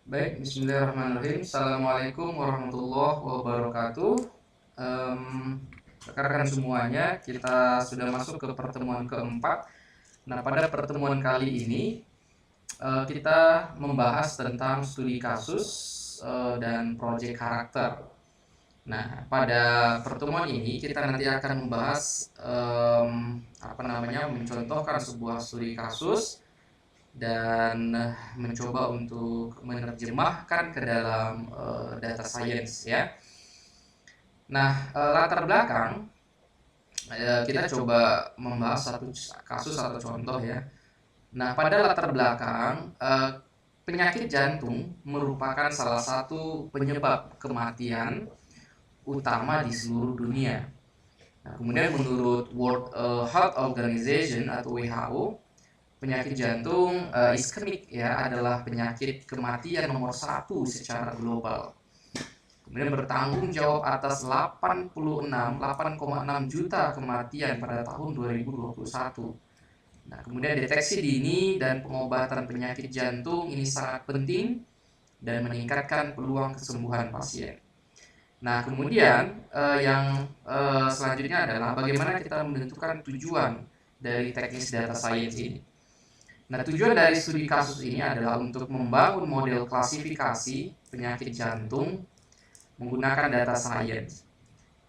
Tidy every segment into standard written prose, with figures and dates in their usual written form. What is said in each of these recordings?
Baik, bismillahirrahmanirrahim. Assalamualaikum warahmatullahi wabarakatuh. Em, Rekan-rekan semuanya, kita sudah masuk ke pertemuan keempat. Nah, pada pertemuan kali ini kita membahas tentang studi kasus dan proyek karakter. Nah, pada pertemuan ini kita nanti akan membahas mencontohkan sebuah studi kasus dan mencoba untuk menerjemahkan ke dalam data science ya. Nah, latar belakang kita coba membahas satu kasus atau contoh ya. Nah, pada latar belakang penyakit jantung merupakan salah satu penyebab kematian utama di seluruh dunia. Nah, kemudian menurut World Health Organization atau WHO, penyakit jantung iskemik ya adalah penyakit kematian nomor satu secara global. Kemudian bertanggung jawab atas 8,6 juta kematian pada tahun 2021. Nah, kemudian deteksi dini dan pengobatan penyakit jantung ini sangat penting dan meningkatkan peluang kesembuhan pasien. Nah, kemudian yang selanjutnya adalah bagaimana kita menentukan tujuan dari teknis data science ini. Nah, tujuan dari studi kasus ini adalah untuk membangun model klasifikasi penyakit jantung menggunakan data science.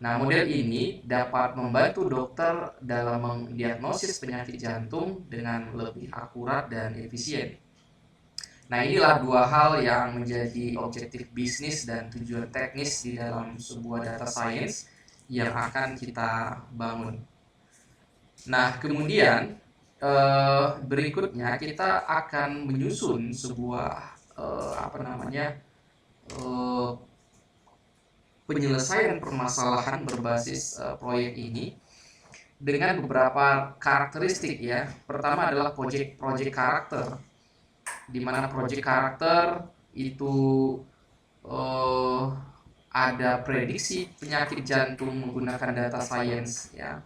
Nah, model ini dapat membantu dokter dalam mendiagnosis penyakit jantung dengan lebih akurat dan efisien. Nah, inilah dua hal yang menjadi objektif bisnis dan tujuan teknis di dalam sebuah data science yang akan kita bangun. Nah, kemudian berikutnya kita akan menyusun sebuah eh, penyelesaian permasalahan berbasis proyek ini dengan beberapa karakteristik ya. Pertama adalah project karakter, di mana project karakter itu eh, ada prediksi penyakit jantung menggunakan data science ya.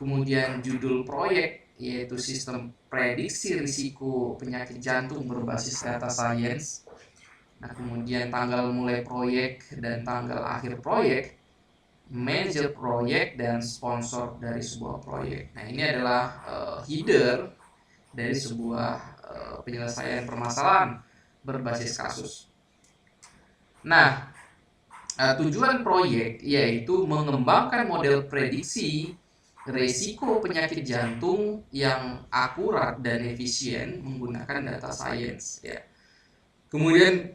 Kemudian judul proyek yaitu sistem prediksi risiko penyakit jantung berbasis data science. Nah, kemudian tanggal mulai proyek dan tanggal akhir proyek, manajer proyek dan sponsor dari sebuah proyek. Nah, ini adalah header dari sebuah penyelesaian permasalahan berbasis kasus. Nah, tujuan proyek yaitu mengembangkan model prediksi resiko penyakit jantung yang akurat dan efisien menggunakan data science ya. Kemudian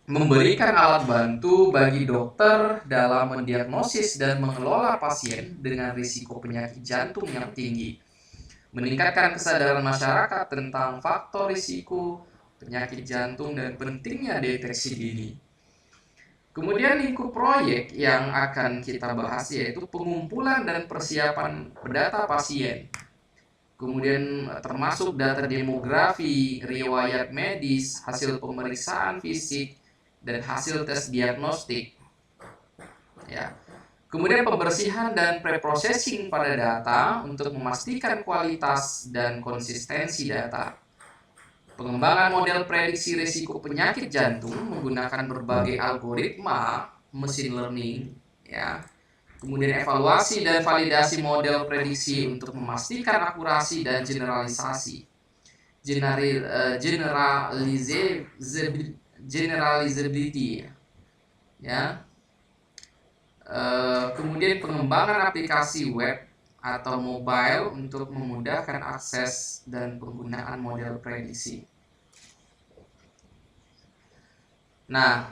memberikan alat bantu bagi dokter dalam mendiagnosis dan mengelola pasien dengan risiko penyakit jantung yang tinggi. Meningkatkan kesadaran masyarakat tentang faktor risiko penyakit jantung dan pentingnya deteksi dini. Kemudian lingkup proyek yang akan kita bahas yaitu pengumpulan dan persiapan data pasien. Kemudian termasuk data demografi, riwayat medis, hasil pemeriksaan fisik, dan hasil tes diagnostik. Ya. Kemudian pembersihan dan preprocessing pada data untuk memastikan kualitas dan konsistensi data. Pengembangan model prediksi risiko penyakit jantung menggunakan berbagai algoritma machine learning ya. Kemudian evaluasi dan validasi model prediksi untuk memastikan akurasi dan generalisasi. Generalizability ya. Kemudian pengembangan aplikasi web atau mobile untuk memudahkan akses dan penggunaan model prediksi. Nah,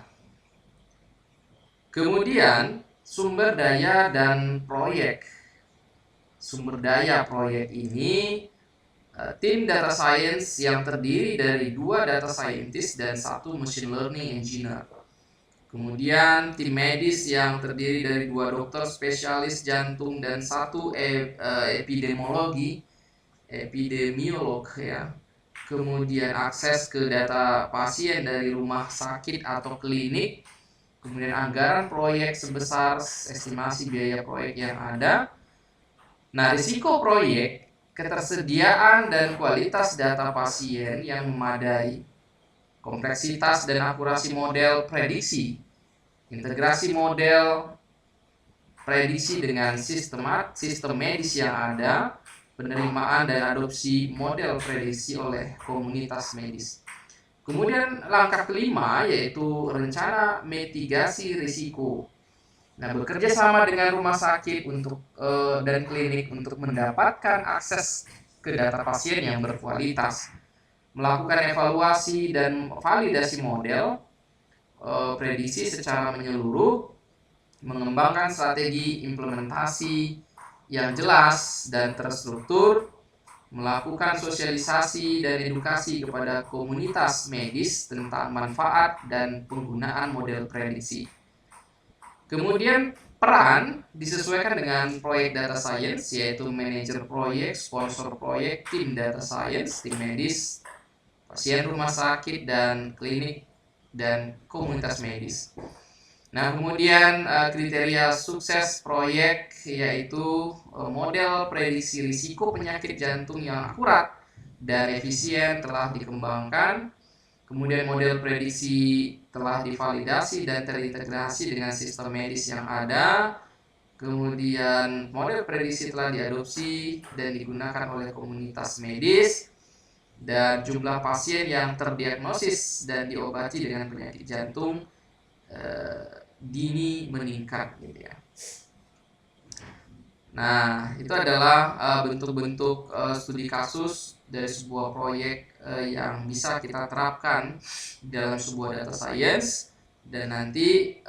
kemudian sumber daya dan proyek. Sumber daya proyek ini tim data science yang terdiri dari 2 data scientist dan 1 machine learning engineer. Kemudian tim medis yang terdiri dari 2 dokter spesialis jantung dan 1 epidemiolog ya. Kemudian akses ke data pasien dari rumah sakit atau klinik. Kemudian anggaran proyek sebesar estimasi biaya proyek yang ada. Nah, risiko proyek, ketersediaan dan kualitas data pasien yang memadai. kompleksitas dan akurasi model prediksi, integrasi model prediksi dengan sistem medis yang ada, penerimaan dan adopsi model prediksi oleh komunitas medis. Kemudian langkah kelima yaitu rencana mitigasi risiko. Nah, bekerja sama dengan rumah sakit dan klinik untuk mendapatkan akses ke data pasien yang berkualitas, melakukan evaluasi dan validasi model prediksi secara menyeluruh, mengembangkan strategi implementasi yang jelas dan terstruktur, melakukan sosialisasi dan edukasi kepada komunitas medis tentang manfaat dan penggunaan model prediksi. Kemudian peran disesuaikan dengan proyek data science, yaitu manajer proyek, sponsor proyek, tim data science, tim medis, pasien rumah sakit dan klinik, dan komunitas medis. Nah, kemudian kriteria sukses proyek yaitu model prediksi risiko penyakit jantung yang akurat dan efisien telah dikembangkan. Kemudian model prediksi telah divalidasi dan terintegrasi dengan sistem medis yang ada. Kemudian model prediksi telah diadopsi dan digunakan oleh komunitas medis. Dan jumlah pasien yang terdiagnosis dan diobati dengan penyakit jantung dini meningkat gitu ya. Nah, itu adalah bentuk-bentuk studi kasus dari sebuah proyek yang bisa kita terapkan dalam sebuah data science, dan nanti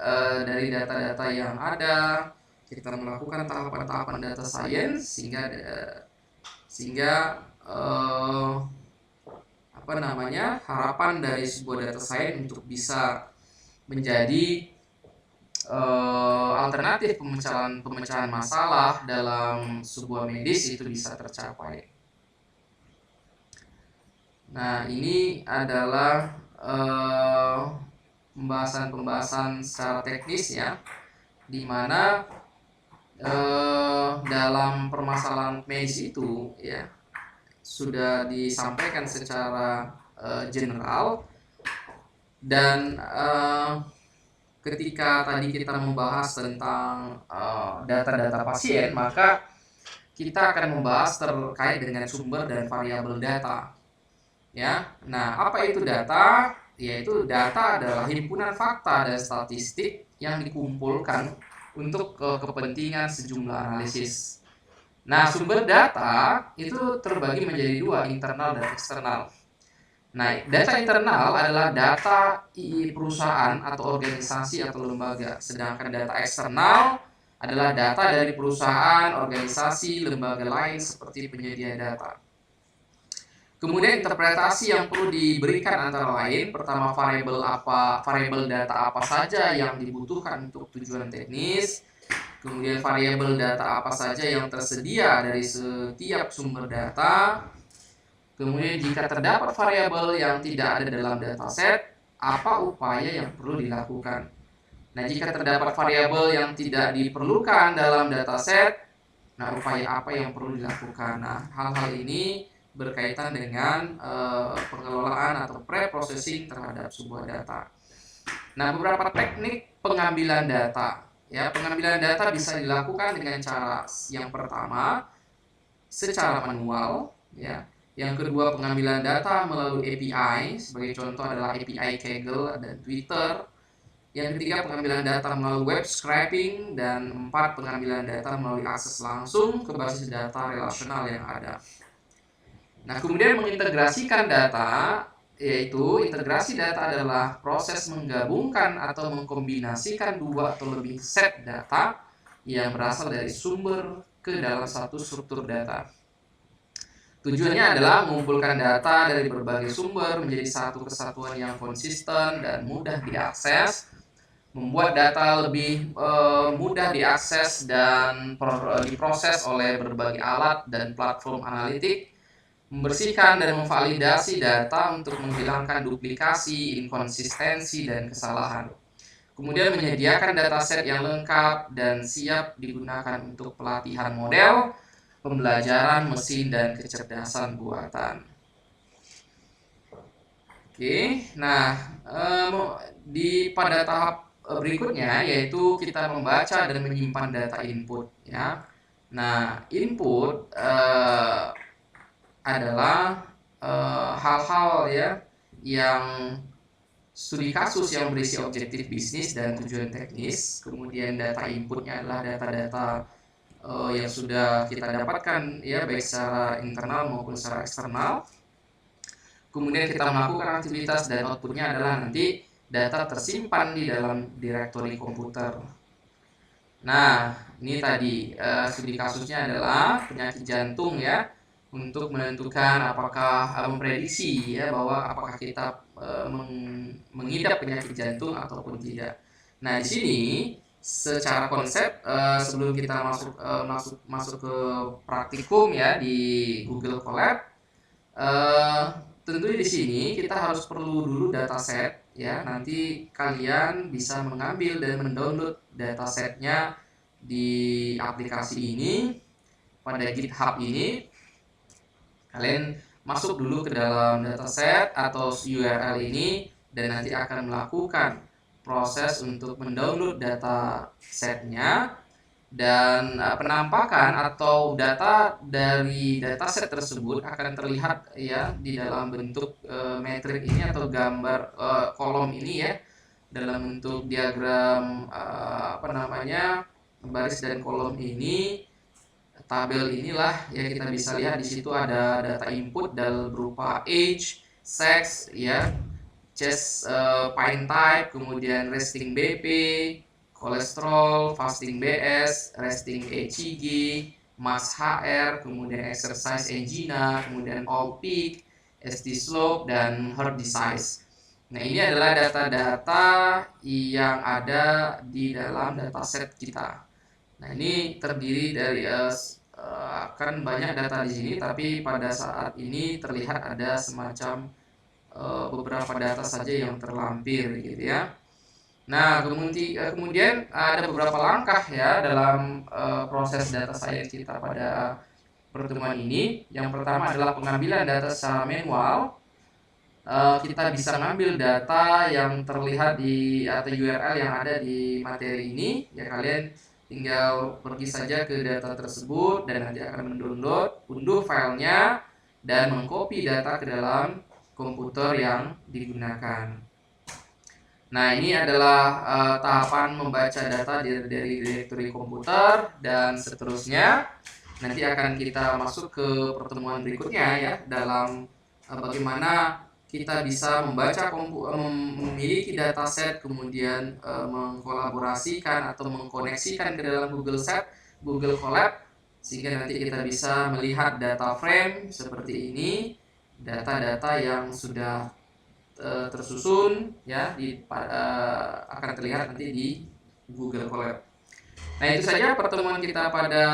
dari data-data yang ada kita melakukan tahapan-tahapan data science sehingga harapan dari sebuah data science untuk bisa menjadi alternatif pemecahan masalah dalam sebuah medis itu bisa tercapai. Nah, ini adalah pembahasan secara teknis ya, di mana dalam permasalahan medis itu ya sudah disampaikan secara general, dan ketika tadi kita membahas tentang data-data pasien, maka kita akan membahas terkait dengan sumber dan variabel data. Ya, nah apa itu data? Yaitu data adalah himpunan fakta dan statistik yang dikumpulkan untuk kepentingan sejumlah analisis. Nah, sumber data itu terbagi menjadi dua, internal dan eksternal. Nah, data internal adalah data perusahaan atau organisasi atau lembaga, sedangkan data eksternal adalah data dari perusahaan, organisasi, lembaga lain seperti penyedia data. Kemudian interpretasi yang perlu diberikan antara lain, pertama variabel data apa saja yang dibutuhkan untuk tujuan teknis, kemudian variabel data apa saja yang tersedia dari setiap sumber data. Kemudian jika terdapat variabel yang tidak ada dalam dataset, apa upaya yang perlu dilakukan? Nah, jika terdapat variabel yang tidak diperlukan dalam dataset, nah upaya apa yang perlu dilakukan? Nah, hal-hal ini berkaitan dengan pengelolaan atau pre-processing terhadap sebuah data. Nah, beberapa teknik pengambilan data. Ya, pengambilan data bisa dilakukan dengan cara yang pertama secara manual, ya. Yang kedua, pengambilan data melalui API, sebagai contoh adalah API Kaggle dan Twitter. Yang ketiga, pengambilan data melalui web scraping, dan empat, pengambilan data melalui akses langsung ke basis data relasional yang ada. Nah, kemudian mengintegrasikan data, yaitu integrasi data adalah proses menggabungkan atau mengkombinasikan dua atau lebih set data yang berasal dari sumber ke dalam satu struktur data. Tujuannya adalah mengumpulkan data dari berbagai sumber menjadi satu kesatuan yang konsisten dan mudah diakses, membuat data lebih mudah diakses dan diproses oleh berbagai alat dan platform analitik, membersihkan dan memvalidasi data untuk menghilangkan duplikasi, inkonsistensi, dan kesalahan. Kemudian menyediakan dataset yang lengkap dan siap digunakan untuk pelatihan model, pembelajaran mesin, dan kecerdasan buatan. Oke. Oke, nah pada tahap berikutnya yaitu kita membaca dan menyimpan data input ya. Nah, input adalah hal-hal ya yang studi kasus yang berisi objektif bisnis dan tujuan teknis. Kemudian data inputnya adalah data-data yang sudah kita dapatkan ya baik secara internal maupun secara eksternal. Kemudian kita melakukan aktivitas dan outputnya adalah nanti data tersimpan di dalam direktori komputer. Nah, ini tadi studi kasusnya adalah penyakit jantung ya, untuk menentukan apakah memprediksi ya bahwa apakah kita mengidap penyakit jantung ataupun tidak. Nah, di sini secara konsep sebelum kita masuk ke praktikum ya di Google Colab, tentunya di sini kita harus perlu dulu dataset ya. Nanti kalian bisa mengambil dan mendownload datasetnya di aplikasi ini pada GitHub ini. Kalian masuk dulu ke dalam dataset atau URL ini dan nanti akan melakukan proses untuk mendownload datasetnya. Dan penampakan atau data dari dataset tersebut akan terlihat ya di dalam bentuk metrik ini atau gambar kolom ini ya, dalam bentuk diagram baris dan kolom ini, tabel inilah ya. Kita bisa lihat di situ ada data input dalam berupa age, sex ya, chest pain type, kemudian resting BP, kolesterol, fasting BS, resting ECG, mass HR, kemudian exercise angina, kemudian all peak, ST slope, dan heart disease. Nah, ini adalah data-data yang ada di dalam dataset kita. Nah, ini terdiri dari akan banyak data di sini, tapi pada saat ini terlihat ada semacam beberapa data saja yang terlampir gitu ya. Nah, kemudian ada beberapa langkah ya dalam proses data science kita pada pertemuan ini. Yang pertama adalah pengambilan data secara manual. Kita bisa mengambil data yang terlihat di atau URL yang ada di materi ini. Ya, kalian tinggal pergi saja ke data tersebut dan nanti akan mendownload, unduh filenya, dan mengcopy data ke dalam komputer yang digunakan. Nah, ini adalah tahapan membaca data dari direktori komputer dan seterusnya. Nanti akan kita masuk ke pertemuan berikutnya ya, dalam bagaimana kita bisa memiliki dataset, kemudian mengkolaborasikan atau mengkoneksikan ke dalam Google Colab, sehingga nanti kita bisa melihat data frame seperti ini, data-data yang sudah tersusun ya akan terlihat nanti di Google Colab. Nah, itu saja pertemuan kita pada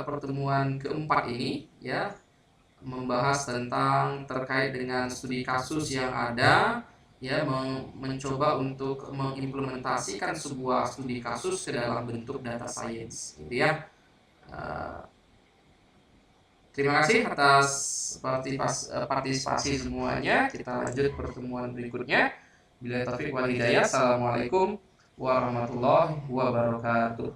pertemuan keempat ini ya, membahas tentang terkait dengan studi kasus yang ada ya, mencoba untuk mengimplementasikan sebuah studi kasus ke dalam bentuk data science gitu ya. Terima kasih atas partisipasi semuanya. Kita lanjut pertemuan berikutnya. Bila taufik wal hidayah. Assalamualaikum warahmatullahi wabarakatuh.